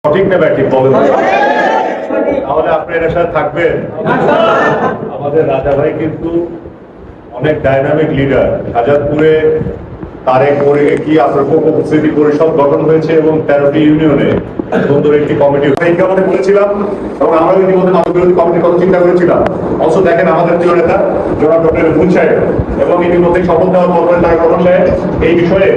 সঠিক না ব্যাঠিক বলেন? তাহলে আপনি এর সাথে থাকবেন। আমাদের রাজা ভাই কিন্তু অনেক ডাইনামিক লিডার। শাহজাদপুরে তারেক করে কি আপনার উপস্থিতি পরিষদ গঠন হয়েছে এবং 13টি ইউনিয়নে সুন্দর একটি কমিটি বিজ্ঞাপনে বলেছিলাম এবং আমরা ইতিমধ্যে মাদক বিরোধী কমিটির কথা চিন্তা করেছিলাম। অবশ্য দেখেন আমাদের প্রিয় নেতা জনাব ডক্টর মুন সাহেব এবং ইতিমধ্যে শপথ নেওয়ার পর তারেক রহমান সাহেব এই বিষয়ে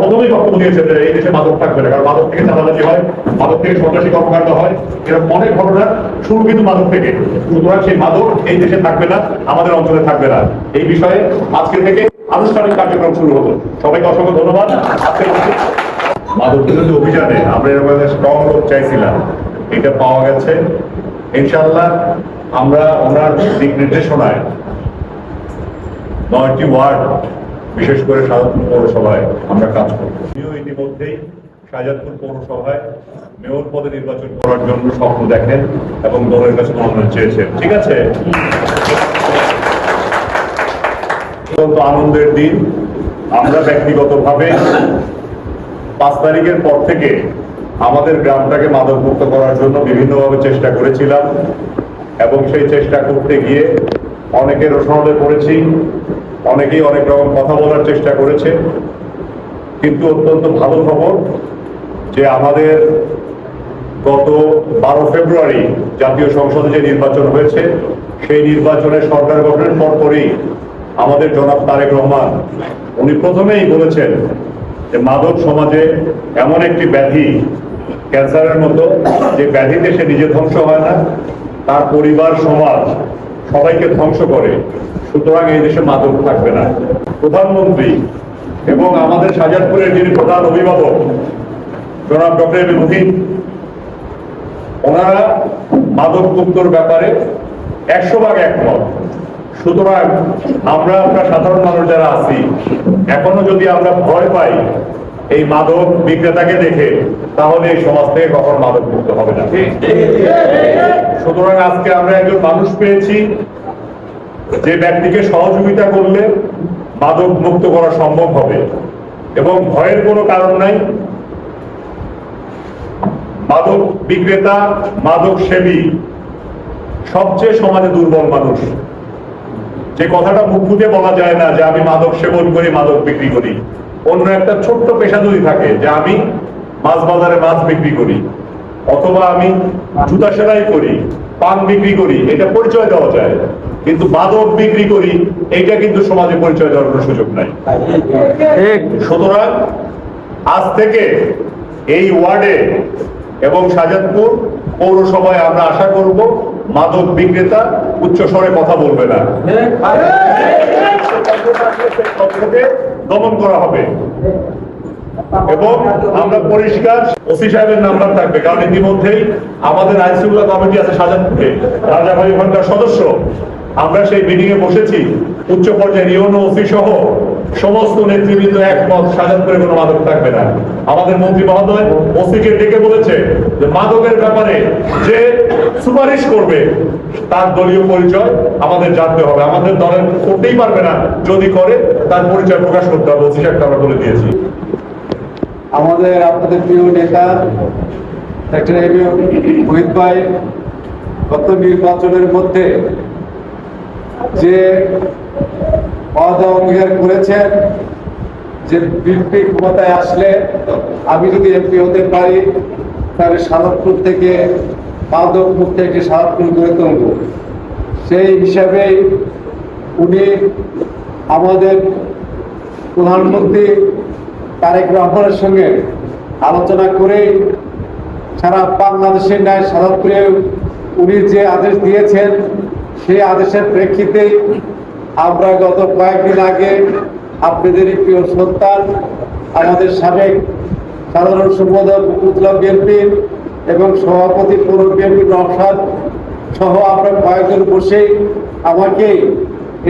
প্রথমেই বক্তব্য দিয়েছেন যে এই দেশে মাদক থাকবে না, কারণ মাদক থেকে চাঁদাবাজি হয়, মাদক থেকে সন্ত্রাসী কর্মকাণ্ড হয়, এরকম অনেক ঘটনা শুরু কিন্তু মাদক থেকে। সুতরাং সেই মাদক এই দেশে থাকবে না, আমাদের অঞ্চলে থাকবে না। এই বিষয়ে আজকে থেকে আনুষ্ঠানিক কার্যক্রম শুরু হলো। সবাইকে অসংখ্য ধন্যবাদ। মাদক বিরোধী অভিযানে আমরা এরকম স্ট্রং রোড চাইছিলাম, এটা পাওয়া গেছে। ইনশাআল্লাহ আমরা ওনার দিক নির্দেশনায় 9টি ওয়ার্ড বিশেষ করে শাহজাদপুর পৌরসভায় আমরা কাজ করব। ইতিমধ্যেই শাহজাদপুর পৌরসভায় মেয়র পদে নির্বাচন করার জন্য স্বপ্ন দেখেন এবং দলের কাছে মনোনয়ন চেয়েছেন। ঠিক আছে, অত্যন্ত আনন্দের দিন। আমরা ব্যক্তিগতভাবে 5 তারিখের পর থেকে আমাদের গ্রামটাকে মাদকমুক্ত করার জন্য বিভিন্নভাবে চেষ্টা করেছিলাম এবং সেই চেষ্টা করতে গিয়ে অনেকের রোষণে পড়েছি, অনেকেই অনেক রকম কথা বলার চেষ্টা করেছে। কিন্তু অত্যন্ত ভালো খবর যে আমাদের গত 12 ফেব্রুয়ারি জাতীয় সংসদে যে নির্বাচন হয়েছে, সেই নির্বাচনে সরকার গঠনের পরপরই আমাদের জনাব তারেক রহমান উনি প্রথমেই বলেছেন যে মাদক সমাজে এমন একটি ব্যাধি, ক্যান্সারের মতো, যে ব্যাধিতে সে নিজে ধ্বংস হয় না, তার পরিবার সমাজ সবাইকে ধ্বংস করে। সুতরাং এই দেশে মাদক থাকবে না। প্রধানমন্ত্রী এবং আমাদের শাহজাদপুরের যিনি প্রধান অভিভাবক জনাব ডক্টর এম এ মুহিত, ওনারা মাদক মুক্তর ব্যাপারে 100 ভাগ একমত। সুতরাং আমরা সাধারণ মানুষ যারা আছি, এখনো যদি আমরা ভয় পাই এই মাদক বিক্রেতাকে দেখে, তাহলে এই সমাজ থেকে কখনো মাদক মুক্ত হবে না। সুতরাং আজকে আমরা একজন মানুষ পেয়েছি যে ব্যক্তিকে সহযোগিতা করলে মাদক মুক্ত করা সম্ভব হবে এবং ভয়ের কোনো কারণ নাই। মাদক বিক্রেতা, মাদক সেবী সবচেয়ে সমাজে দুর্বল মানুষ। যে কথাটা মুখ ফুটে বলা যায় না যে আমি মাদক সেবন করি, মাদক বিক্রি করি। অন্য একটা ছোট্ট পেশা যদি থাকে যে আমি মাছ বাজারে মাছ বিক্রি করি, অথবা আমি জুতা সেলাই করি, পান বিক্রি করি, এটা পরিচয় দেওয়া যায়। কিন্তু মাদক বিক্রি করি, এইটা কিন্তু সমাজে পরিচয় দেওয়ার কোনো সুযোগ নাই। সুতরাং আজ থেকে এই ওয়ার্ডে এবং শাহজাদপুর পৌরসভায় আমরা আশা করব মাদক বিক্রেতা উচ্চস্বরে কথা বলবে না, দমন করা হবে। এবং আমরা পরিষ্কার ওসি সাহেবের নাম্বার থাকবে, কারণ ইতিমধ্যেই আমাদের আইন শৃঙ্খলা কমিটি আছে শাহজাদপুরে, রাজা ভাই ওখানকার সদস্য। আমরা সেই মিটিং এ বসেছি, উচ্চ পর্যায়ের ইউনো ওসি সহ সমস্ত নেতৃবৃন্দ একমত, শাহজাদপুরে কোনো মাদক থাকবে না। আমাদের মন্ত্রী মহোদয় ওসিকে ডেকে বলেছে যে মাদকের ব্যাপারে যে সুপারিশ করবে তার দলীয় পরিচয় আমাদের জানতে হবে। আমাদের দলের করতেই পারবে না, যদি করে তার পরিচয় প্রকাশ করতে হবে। ওসি সাহেবকে আমরা বলে দিয়েছি। আমাদের আপনাদের প্রিয় নেতা ডক্টর এম এ মুহিত ভাই গত নির্বাচনের মধ্যে যে ওয়াদা অঙ্গীকার করেছেন যে বিএনপি ক্ষমতায় আসলে আমি যদি এমপি হতে পারি তাহলে শাহজাদপুর থেকে মাদক মুক্ত একটি শাহজাদপুর গড়ে তুলব। সেই হিসাবেই উনি আমাদের প্রধানমন্ত্রী তারেক রহমানের সঙ্গে আলোচনা করে সারা বাংলাদেশের ন্যায় শাহজাদপুরে উনি যে আদেশ দিয়েছেন, সেই আদেশের প্রেক্ষিতে আমরা গত কয়েকদিন আগে আপনাদেরই প্রিয় সন্তান আমাদের সাবেক সাধারণ সম্পাদক উপজেলা বিএনপি এবং সভাপতি পৌর বিএনপি নওশাদ সহ আমরা কয়েকজন বসে আমাকে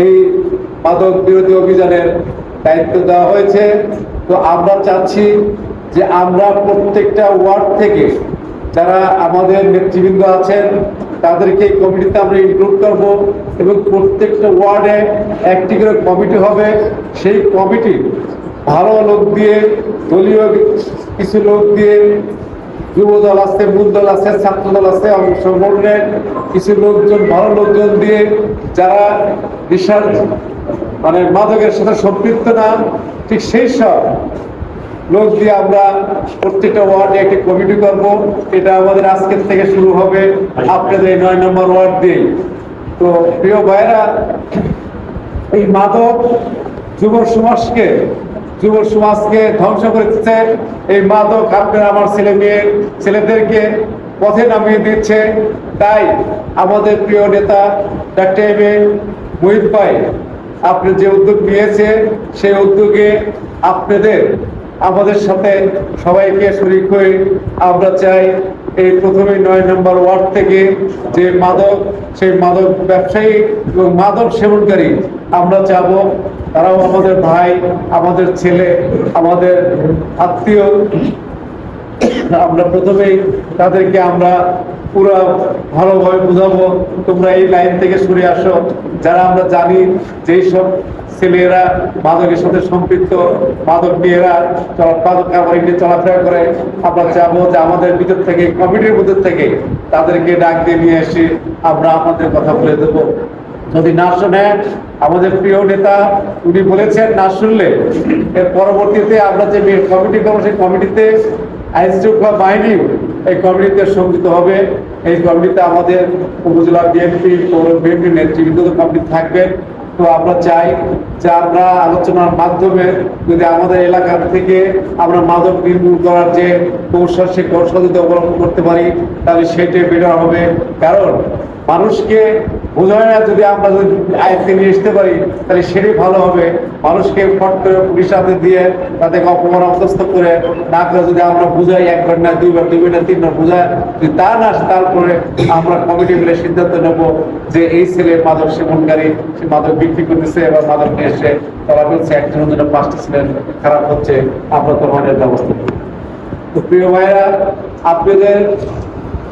এই মাদক বিরোধী অভিযানের দায়িত্ব দেওয়া হয়েছে। তো আমরা চাচ্ছি যে আমরা প্রত্যেকটা ওয়ার্ড থেকে যারা আমাদের নেতৃবৃন্দ আছেন তাদেরকে এই কমিটিতে আমরা ইনক্লুড করব এবং প্রত্যেকটা ওয়ার্ডে একটি করে কমিটি হবে। সেই কমিটি ভালো লোক দিয়ে, দলীয় কিছু লোক দিয়ে যুব দল আছে, মূল দল আছে, ছাত্র দল আছে, অংশগ্রহণের কিছু লোকজন, ভালো লোকজন দিয়ে যারা রিসার্চ মানে মাদকের সাথে সম্পৃক্ত না, ঠিক সেই সব লোক দিয়ে আমরা প্রত্যেকটা ওয়ার্ডে একটি কমিটি করব। এটা আমাদের আজকের থেকে শুরু হবে আপনাদের 9 নম্বর ওয়ার্ড দিয়ে। তো প্রিয় ভাইরা, এই মাদক যুব সমাজকে ধ্বংস করে দিচ্ছে। এই মাদক আপনার আমার ছেলেদেরকে পথে নামিয়ে দিচ্ছে। তাই আমাদের প্রিয় নেতা ডক্টর এম এ মুহিত ভাই আপনি যে উদ্যোগ নিয়েছে, সেই উদ্যোগে আপনাদের আমাদের সাথে সবাইকে শরীক হয়ে আমরা চাই এই প্রথমে 9 নম্বর ওয়ার্ড থেকে যে মাদক, সেই মাদক ব্যবসায়ী এবং মাদক সেবনকারী আমরা চাবো তারাও আমাদের ভাই, আমাদের ছেলে, আমাদের আত্মীয়। আমরা প্রথমেই তাদেরকে আমরা পুরো ভালোভাবে বুঝাবো, তোমরা এই লাইন থেকে সরে আসো। যারা আমরা জানি যেই সব ছেলেরা মাদকের সাথে সম্পৃক্ত, মাদক মেয়েরা মাদক কারবারি নিয়ে চলাফেরা করে, আমরা চাবো যে আমাদের ভিতর থেকে, কমিটির মধ্যে থেকে তাদেরকে ডাক দিয়ে নিয়ে এসে আমরা আমাদের কথা বলে দেবো। যদি না শোনে, আমাদের প্রিয় নেতা উনি বলেছেন না শুনলে এর পরবর্তীতে আমরা যে কমিটি করবো, সেই কমিটিতে আইন শৃঙ্খলা বাহিনী এই কমিটিতে সংযুক্ত হবে। এই কমিটিতে আমাদের উপজেলা বিএনপি, পৌর বিএনপি নেতৃবৃন্দ কমিটি থাকবেন। তো আমরা চাই যে আমরা আলোচনার মাধ্যমে যদি আমাদের এলাকা থেকে আমরা মাদক নির্মূল করার যে কৌশল, সে কৌশল যদি অবলম্বন করতে পারি তাহলে সেটাই বেটার হবে। কারণ মানুষকে বোঝায় না, যদি আমরা যদি আয়ত্তে নিয়ে আসতে পারি তাহলে সেটাই ভালো হবে। মানুষকে ফট করে পুলিশ হাতে দিয়ে তাদেরকে অপমান অপদস্থ করে না করে যদি আমরা বুঝাই, একবার না দুইবার, 3বার বুঝাই, যদি তা না আসে তারপরে আমরা কমিটি মিলে সিদ্ধান্ত নেবো যে এই ছেলে মাদক সেবনকারী, সে মাদক বিক্রি করতেছে এবং মাদক নিয়ে এসে তারা বলছে একজনের জন্য 5টা ছেলে খারাপ হচ্ছে, আমরা তোমাদের ব্যবস্থা করবো। তো প্রিয় ভাইরা, আপনাদের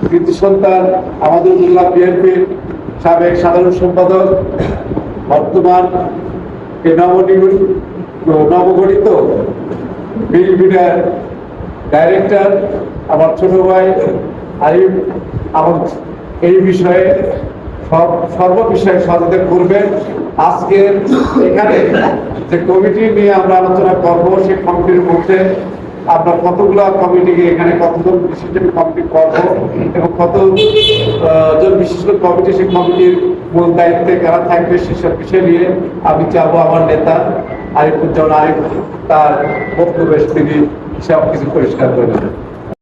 কৃতি সন্তান আমাদের উপজেলা বিএনপির সাবেক সাধারণ সম্পাদক, বর্তমান নবগঠিত বিএনপির ডাইরেক্টর আমার ছোট ভাই আরিফ আমার এই বিষয়ে সর্ববিষয়ে সচেতন করবেন। আজকে এখানে যে কমিটি নিয়ে আমরা আলোচনা করবো, সেই কমিটির মধ্যে আমরা কতগুলো কমিটিকে এখানে কতজন বিশিষ্ট কমিটি করবো এবং কতজন বিশিষ্ট কমিটি, সেই কমিটির মূল দায়িত্বে কারা থাকবে সেসব বিষয় নিয়ে আমি চাবো আমার নেতা আরিফুজ্জামান আরিফ তার বক্তব্যে তিনি সব কিছু পরিষ্কার করে দেবেন।